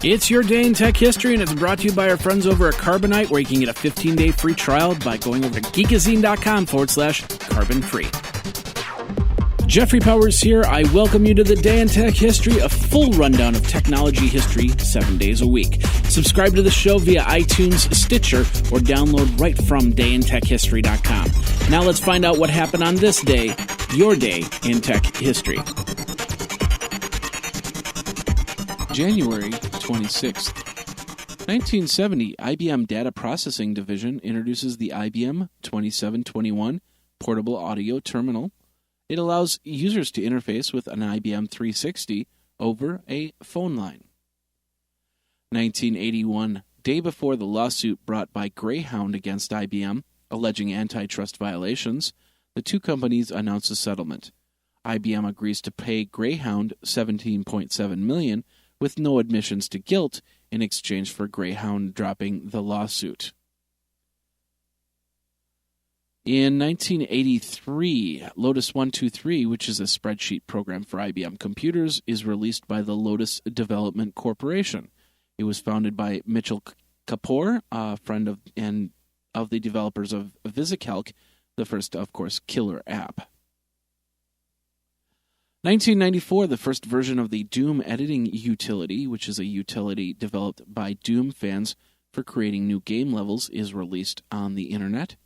It's your day in tech history, and it's brought to you by our friends over at Carbonite, where you can get a 15-day free trial by going over to geekazine.com/carbon-free. Jeffrey Powers here. I welcome you to the Day in Tech History, a full rundown of technology history 7 days a week. Subscribe to the show via iTunes, Stitcher, or download right from dayintechhistory.com. Now let's find out what happened on this day, your day in tech history. January 26th. 1970, IBM Data Processing Division introduces the IBM 2721 Portable Audio Terminal. It allows users to interface with an IBM 360 over a phone line. 1981, day before the lawsuit brought by Greyhound against IBM, alleging antitrust violations, the two companies announce a settlement. IBM agrees to pay Greyhound $17.7 million with no admissions to guilt in exchange for Greyhound dropping the lawsuit. In 1983, Lotus 123, which is a spreadsheet program for IBM computers, is released by the Lotus Development Corporation. It was founded by Mitchell Kapoor, a friend of the developers of VisiCalc, the first, of course, killer app. 1994, the first version of the Doom editing utility, which is a utility developed by Doom fans for creating new game levels, is released on the internet.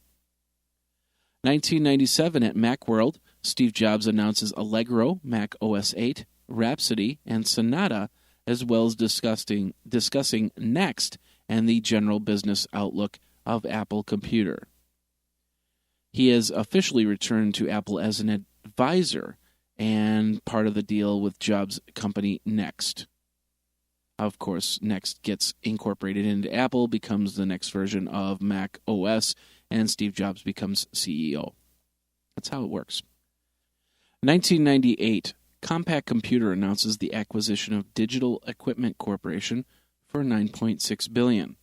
1997, at Macworld, Steve Jobs announces Allegro, Mac OS 8, Rhapsody, and Sonata, as well as discussing Next and the general business outlook of Apple Computer. He has officially returned to Apple as an advisor and part of the deal with Jobs' company Next. Of course, Next gets incorporated into Apple, becomes the next version of Mac OS, and Steve Jobs becomes CEO. That's how it works. 1998, Compaq Computer announces the acquisition of Digital Equipment Corporation for $9.6 billion.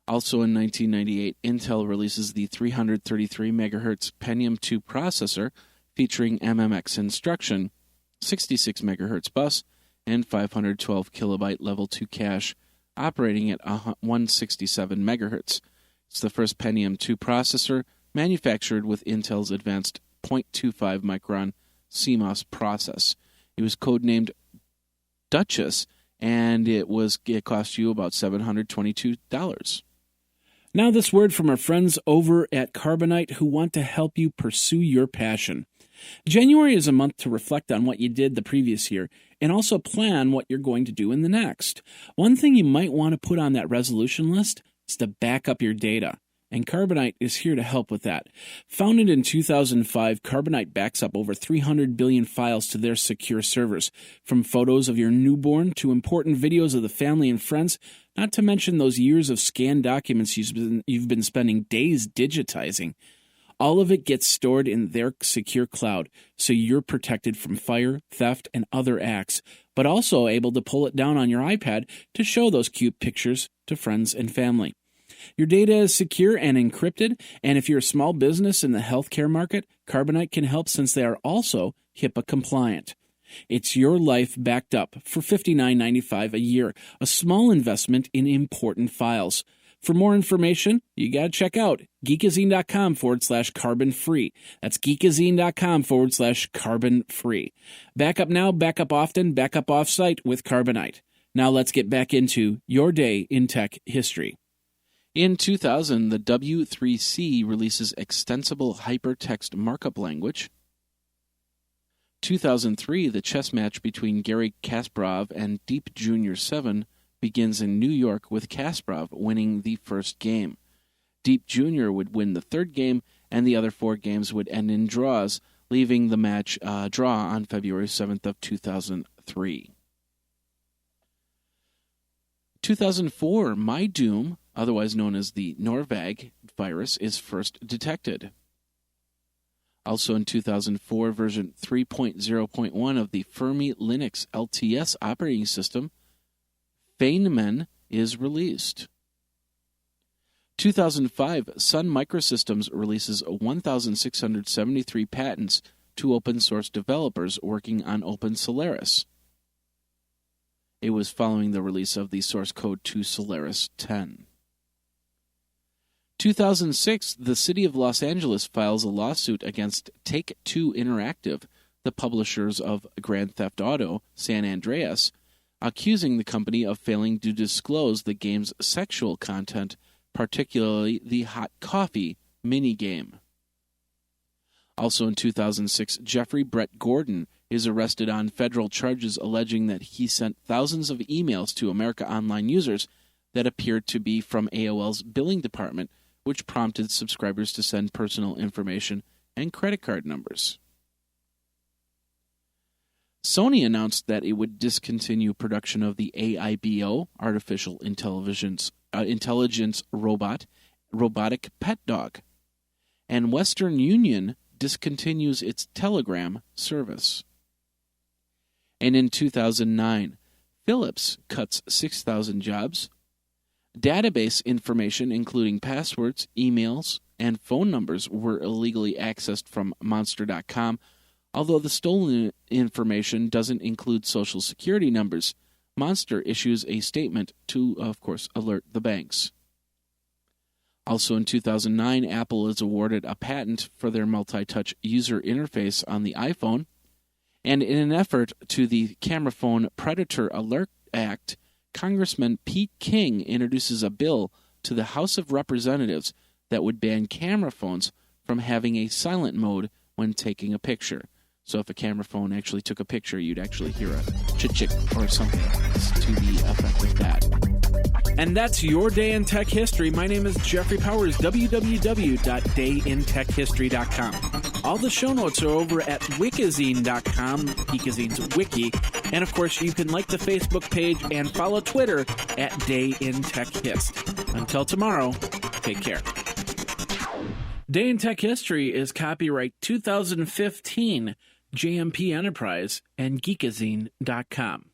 Also in 1998, Intel releases the 333 MHz Pentium 2 processor featuring MMX instruction, 66 MHz bus, and 512 kilobyte level 2 cache, operating at 167 MHz. It's the first Pentium 2 processor manufactured with Intel's advanced 0.25 micron CMOS process. It was codenamed Duchess, and it cost you about $722. Now this word from our friends over at Carbonite who want to help you pursue your passion. January is a month to reflect on what you did the previous year and also plan what you're going to do in the next. One thing you might want to put on that resolution list is to back up your data, and Carbonite is here to help with that. Founded in 2005, Carbonite backs up over 300 billion files to their secure servers, from photos of your newborn to important videos of the family and friends, not to mention those years of scanned documents you've been spending days digitizing. All of it gets stored in their secure cloud, so you're protected from fire, theft, and other acts, but also able to pull it down on your iPad to show those cute pictures to friends and family. Your data is secure and encrypted, and if you're a small business in the healthcare market, Carbonite can help since they are also HIPAA compliant. It's your life backed up for $59.95 a year, a small investment in important files. For more information, you got to check out geekazine.com/carbon-free. That's geekazine.com/carbon-free. Back up now, back up often, back up off-site with Carbonite. Now let's get back into your day in tech history. In 2000, the W3C releases Extensible Hypertext Markup Language. 2003, the chess match between Garry Kasparov and Deep Jr. 7 begins in New York with Kasparov winning the first game. Deep Jr. would win the third game, and the other 4 games would end in draws, leaving the match draw on February 7th of 2003. 2004, MyDoom, otherwise known as the Norvag virus, is first detected. Also in 2004, version 3.0.1 of the Fermi Linux LTS operating system, Feynman, is released. 2005, Sun Microsystems releases 1,673 patents to open-source developers working on Open Solaris. It was following the release of the source code to Solaris 10. 2006, the city of Los Angeles files a lawsuit against Take-Two Interactive, the publishers of Grand Theft Auto San Andreas, accusing the company of failing to disclose the game's sexual content, particularly the hot coffee minigame. Also in 2006, Jeffrey Brett Gordon is arrested on federal charges alleging that he sent thousands of emails to America Online users that appeared to be from AOL's billing department, which prompted subscribers to send personal information and credit card numbers. Sony announced that it would discontinue production of the AIBO, Artificial Intelligence robotic pet dog, and Western Union discontinues its Telegram service. And in 2009, Philips cuts 6,000 jobs. Database information, including passwords, emails, and phone numbers, were illegally accessed from Monster.com. Although the stolen information doesn't include Social Security numbers, Monster issues a statement to, of course, alert the banks. Also in 2009, Apple is awarded a patent for their multi-touch user interface on the iPhone. And in an effort to the Camera Phone Predator Alert Act, Congressman Pete King introduces a bill to the House of Representatives that would ban camera phones from having a silent mode when taking a picture. So if a camera phone actually took a picture, you'd actually hear a chick or something to the effect of that. And that's your Day in Tech History. My name is Jeffrey Powers, www.dayintechhistory.com. All the show notes are over at wikizine.com, Geekazine's wiki. And, of course, you can like the Facebook page and follow Twitter at Day in Tech Hist. Until tomorrow, take care. Day in Tech History is copyright 2015, JMP Enterprise and Geekazine.com.